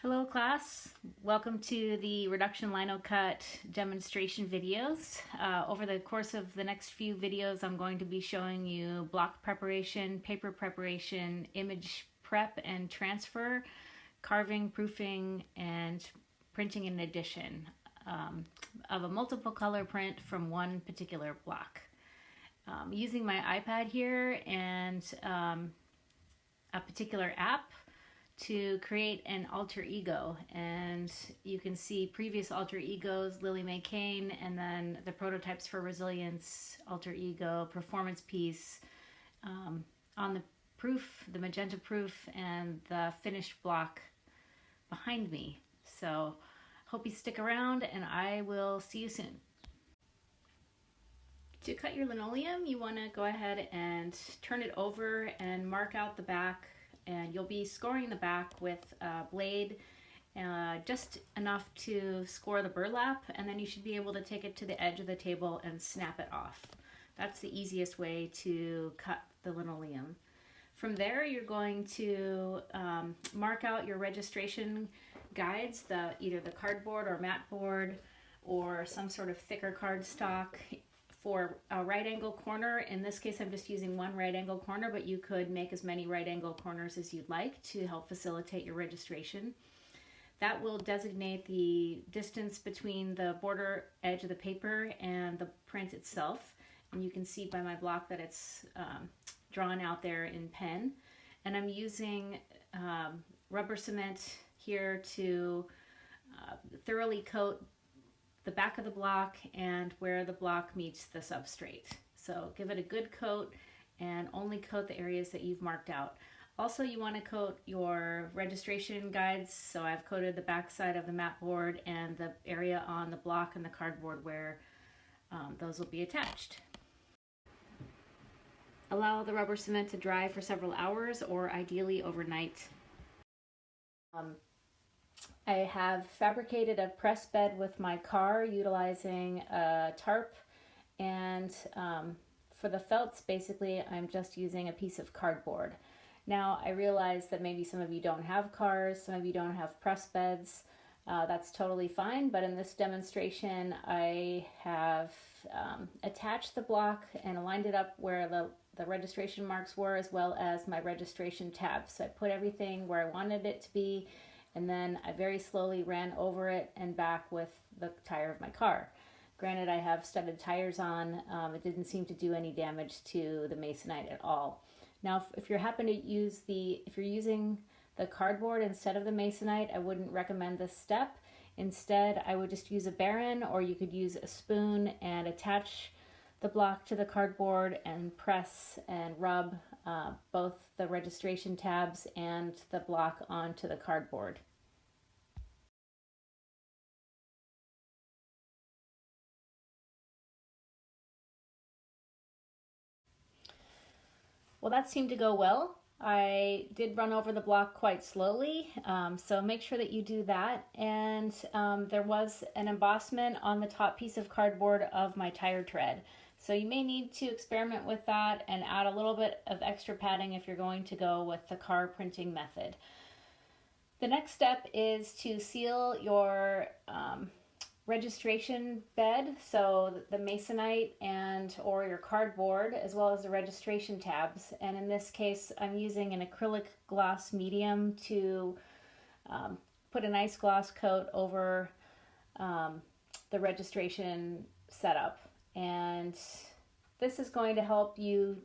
Hello class, welcome to the Reduction Lino Cut demonstration videos. Over the course of the next few videos I'm going to be showing you block preparation, paper preparation, image prep and transfer, carving, proofing, and printing and addition of a multiple color print from one particular block. Using my iPad here and a particular app to create an alter ego, and you can see previous alter egos, Lily Mae Kane, and then the prototypes for resilience, alter ego, performance piece, on the proof, the magenta proof, and the finished block behind me. So hope you stick around and I will see you soon. To cut your linoleum, you want to go ahead and turn it over and mark out the back, and you'll be scoring the back with a blade, just enough to score the burlap, and then you should be able to take it to the edge of the table and snap it off. That's the easiest way to cut the linoleum. From there, you're going to mark out your registration guides, either the cardboard or mat board or some sort of thicker cardstock. For a right angle corner, in this case I'm just using one right angle corner, but you could make as many right angle corners as you'd like to help facilitate your registration. That will designate the distance between the border edge of the paper and the print itself. And you can see by my block that it's drawn out there in pen. And I'm using rubber cement here to thoroughly coat the back of the block and where the block meets the substrate. So give it a good coat and only coat the areas that you've marked out. Also, you want to coat your registration guides. So I've coated the back side of the mat board and the area on the block and the cardboard where those will be attached. Allow the rubber cement to dry for several hours, or ideally overnight. I have fabricated a press bed with my car utilizing a tarp, and for the felts, basically I'm just using a piece of cardboard. Now I realize that maybe some of you don't have cars, some of you don't have press beds. That's totally fine, but in this demonstration I have attached the block and aligned it up where the registration marks were, as well as my registration tabs. So I put everything where I wanted it to be, and then I very slowly ran over it and back with the tire of my car. Granted, I have studded tires on. It didn't seem to do any damage to the masonite at all. Now, if you're using the cardboard instead of the masonite, I wouldn't recommend this step. Instead, I would just use a Baron, or you could use a spoon and attach the block to the cardboard and press and rub both the registration tabs and the block onto the cardboard. Well, that seemed to go well. I did run over the block quite slowly, so make sure that you do that. And there was an embossment on the top piece of cardboard of my tire tread. So you may need to experiment with that and add a little bit of extra padding if you're going to go with the car printing method. The next step is to seal your registration bed, so the masonite or your cardboard, as well as the registration tabs. And in this case, I'm using an acrylic gloss medium to put a nice gloss coat over the registration setup. And this is going to help you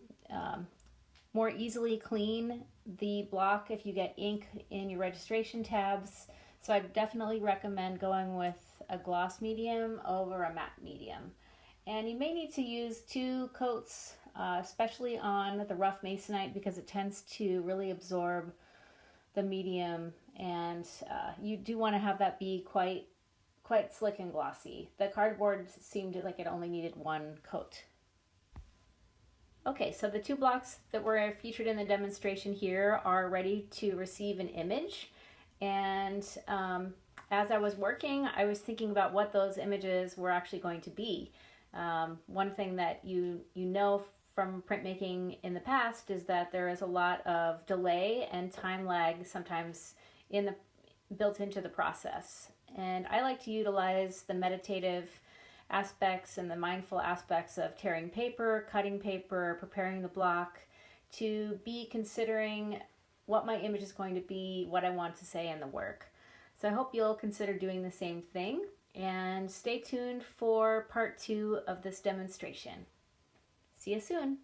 more easily clean the block if you get ink in your registration tabs. So I definitely recommend going with a gloss medium over a matte medium. And you may need to use 2 coats, especially on the rough masonite, because it tends to really absorb the medium, and you do want to have that be quite slick and glossy. The cardboard seemed like it only needed 1 coat. Okay, so the 2 blocks that were featured in the demonstration here are ready to receive an image. And as I was working, I was thinking about what those images were actually going to be. One thing that you know from printmaking in the past is that there is a lot of delay and time lag sometimes in built into the process. And I like to utilize the meditative aspects and the mindful aspects of tearing paper, cutting paper, preparing the block, to be considering what my image is going to be, what I want to say in the work. So I hope you'll consider doing the same thing, and stay tuned for part 2 of this demonstration. See you soon.